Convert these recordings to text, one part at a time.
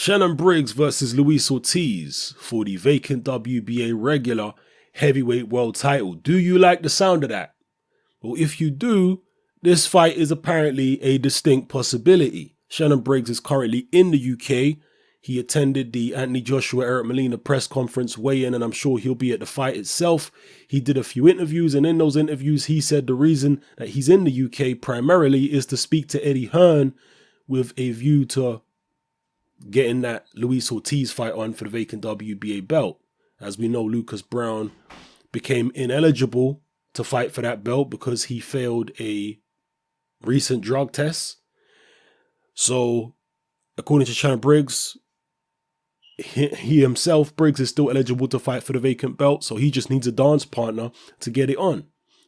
Shannon Briggs versus Luiz Ortiz for the vacant WBA regular heavyweight world title. Do you like the sound of that? Well, if you do, this fight is apparently a distinct possibility. Shannon Briggs is currently in the UK. He attended the Anthony Joshua Eric Molina press conference weigh-in, and I'm sure he'll be at the fight itself. He did a few interviews, and in those interviews, he said the reason that he's in the UK primarily is to speak to Eddie Hearn with a view to getting that Luiz Ortiz fight on for the vacant WBA belt. As we know, Lucas Brown became ineligible to fight for that belt because he failed a recent drug test. So, according to Shannon Briggs, he himself, Briggs, is still eligible to fight for the vacant belt, so he just needs a dance partner to get it on.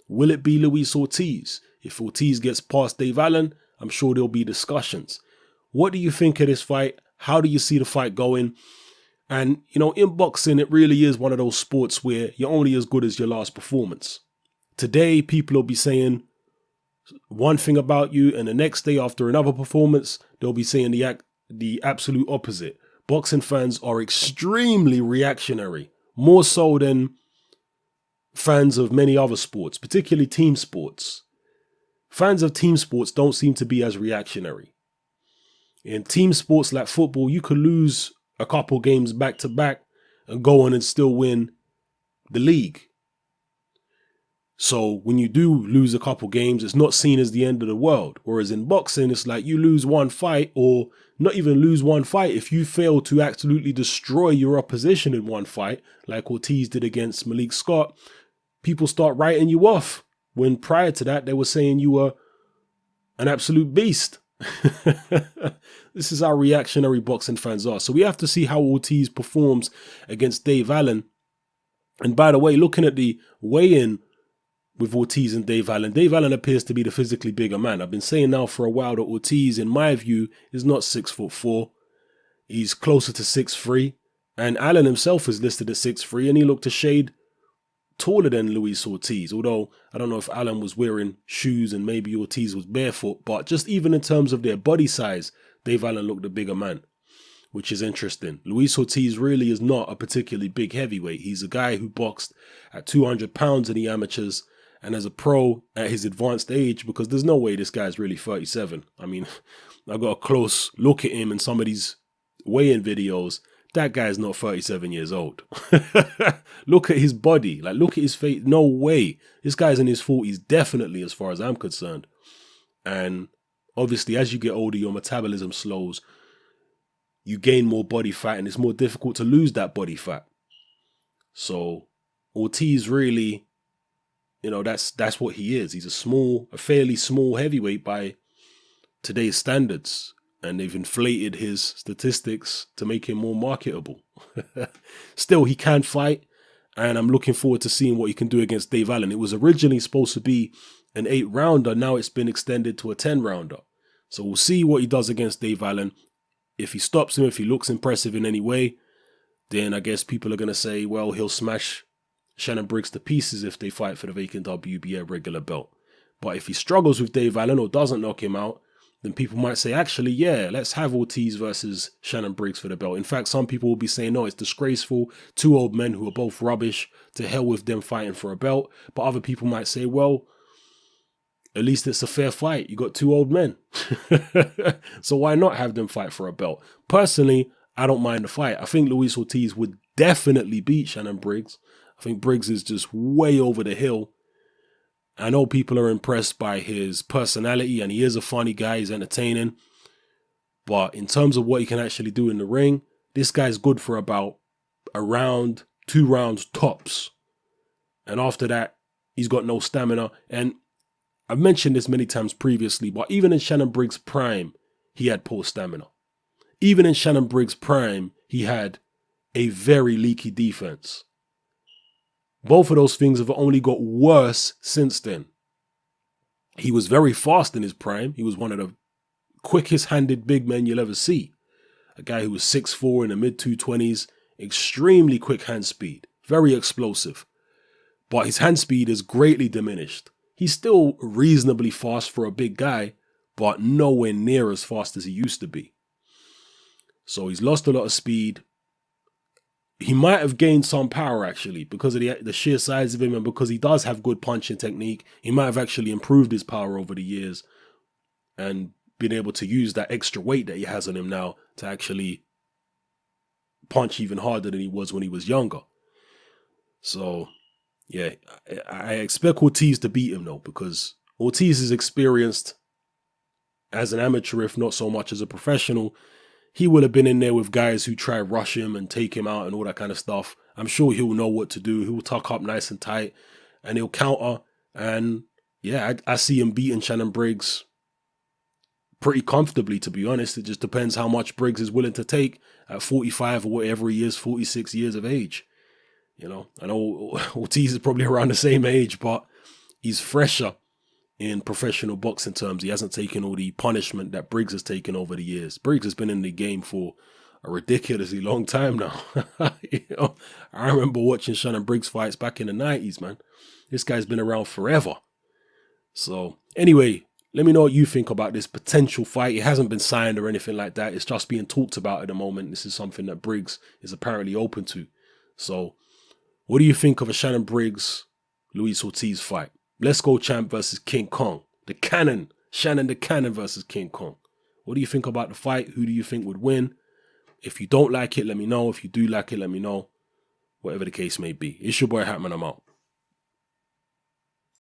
Will it be Luiz Ortiz? If Ortiz gets past Dave Allen, I'm sure there'll be discussions. What do you think of this fight? How do you see the fight going? And, you know, in boxing, it really is one of those sports where you're only as good as your last performance. Today, people will be saying one thing about you, and the next day after another performance, they'll be saying the absolute opposite. Boxing fans are extremely reactionary, more so than fans of many other sports, particularly team sports. Fans of team sports don't seem to be as reactionary. In team sports like football, you could lose a couple games back to back and go on and still win the league. So when you do lose a couple games, it's not seen as the end of the world. Whereas in boxing, it's like you lose one fight, or not even lose one fight. If you fail to absolutely destroy your opposition in one fight, like Ortiz did against Malik Scott, people start writing you off. When prior to that, they were saying you were an absolute beast. This is how reactionary boxing fans are. So we have to see how Ortiz performs against Dave Allen. And by the way, looking at the weigh-in with Ortiz and Dave Allen appears to be the physically bigger man. I've been saying now for a while that Ortiz, in my view, is not 6'4". He's closer to 6'3". And Allen himself is listed at 6'3", and he looked a shade taller than Luiz Ortiz, although I don't know if Allen was wearing shoes and maybe Ortiz was barefoot, but just even in terms of their body size, Dave Allen looked a bigger man, which is interesting. Luiz Ortiz really is not a particularly big heavyweight. He's a guy who boxed at 200 pounds in the amateurs and as a pro at his advanced age, because there's no way this guy's really 37. I mean, I got a close look at him in some of these weigh-in videos. That guy's not 37 years old. Look at his body. Like, look at his face. No way. This guy's in his 40s, definitely, as far as I'm concerned. And obviously, as you get older, your metabolism slows. You gain more body fat, and it's more difficult to lose that body fat. So, Ortiz really, you know, that's what he is. He's a fairly small heavyweight by today's standards. And they've inflated his statistics to make him more marketable. Still, he can fight, and I'm looking forward to seeing what he can do against Dave Allen. It was originally supposed to be an 8-rounder. Now it's been extended to a 10-rounder. So we'll see what he does against Dave Allen. If he stops him, if he looks impressive in any way, then I guess people are going to say, well, he'll smash Shannon Briggs to pieces if they fight for the vacant WBA regular belt. But if he struggles with Dave Allen or doesn't knock him out, then people might say, actually, yeah, let's have Ortiz versus Shannon Briggs for the belt. In fact, some people will be saying, no, it's disgraceful. Two old men who are both rubbish. To hell with them fighting for a belt. But other people might say, well, at least it's a fair fight. You got two old men. So why not have them fight for a belt? Personally, I don't mind the fight. I think Luiz Ortiz would definitely beat Shannon Briggs. I think Briggs is just way over the hill. I know people are impressed by his personality, and he is a funny guy. He's entertaining. But in terms of what he can actually do in the ring, this guy's good for about a round, 2 rounds tops. And after that, he's got no stamina. And I've mentioned this many times previously, but even in Shannon Briggs' prime, he had poor stamina. Even in Shannon Briggs' prime, he had a very leaky defense. Both of those things have only got worse since then. He was very fast in his prime. He was one of the quickest-handed big men you'll ever see. A guy who was 6'4" in the mid-220s, extremely quick hand speed, very explosive. But his hand speed is greatly diminished. He's still reasonably fast for a big guy, but nowhere near as fast as he used to be. So he's lost a lot of speed. He might have gained some power actually because of the sheer size of him, and because he does have good punching technique. He might have actually improved his power over the years and been able to use that extra weight that he has on him now to actually punch even harder than he was when he was younger. So, yeah, I expect Ortiz to beat him though, because Ortiz is experienced as an amateur, if not so much as a professional. He will have been in there with guys who try rush him and take him out and all that kind of stuff. I'm sure he'll know what to do. He'll tuck up nice and tight and he'll counter. And yeah, I see him beating Shannon Briggs pretty comfortably, to be honest. It just depends how much Briggs is willing to take at 45 or whatever he is, 46 years of age. You know, I know Ortiz is probably around the same age, but he's fresher in professional boxing terms. He hasn't taken all the punishment that Briggs has taken over the years. Briggs has been in the game for a ridiculously long time now. You know, I remember watching Shannon Briggs fights back in the 90s, man. This guy's been around forever. So anyway, let me know what you think about this potential fight. It hasn't been signed or anything like that. It's just being talked about at the moment. This is something that Briggs is apparently open to. So what do you think of a Shannon Briggs, Luiz Ortiz fight? Let's Go Champ versus King Kong. The Cannon. Shannon the Cannon versus King Kong. What do you think about the fight? Who do you think would win? If you don't like it, let me know. If you do like it, let me know. Whatever the case may be. It's your boy Hatman. I'm out.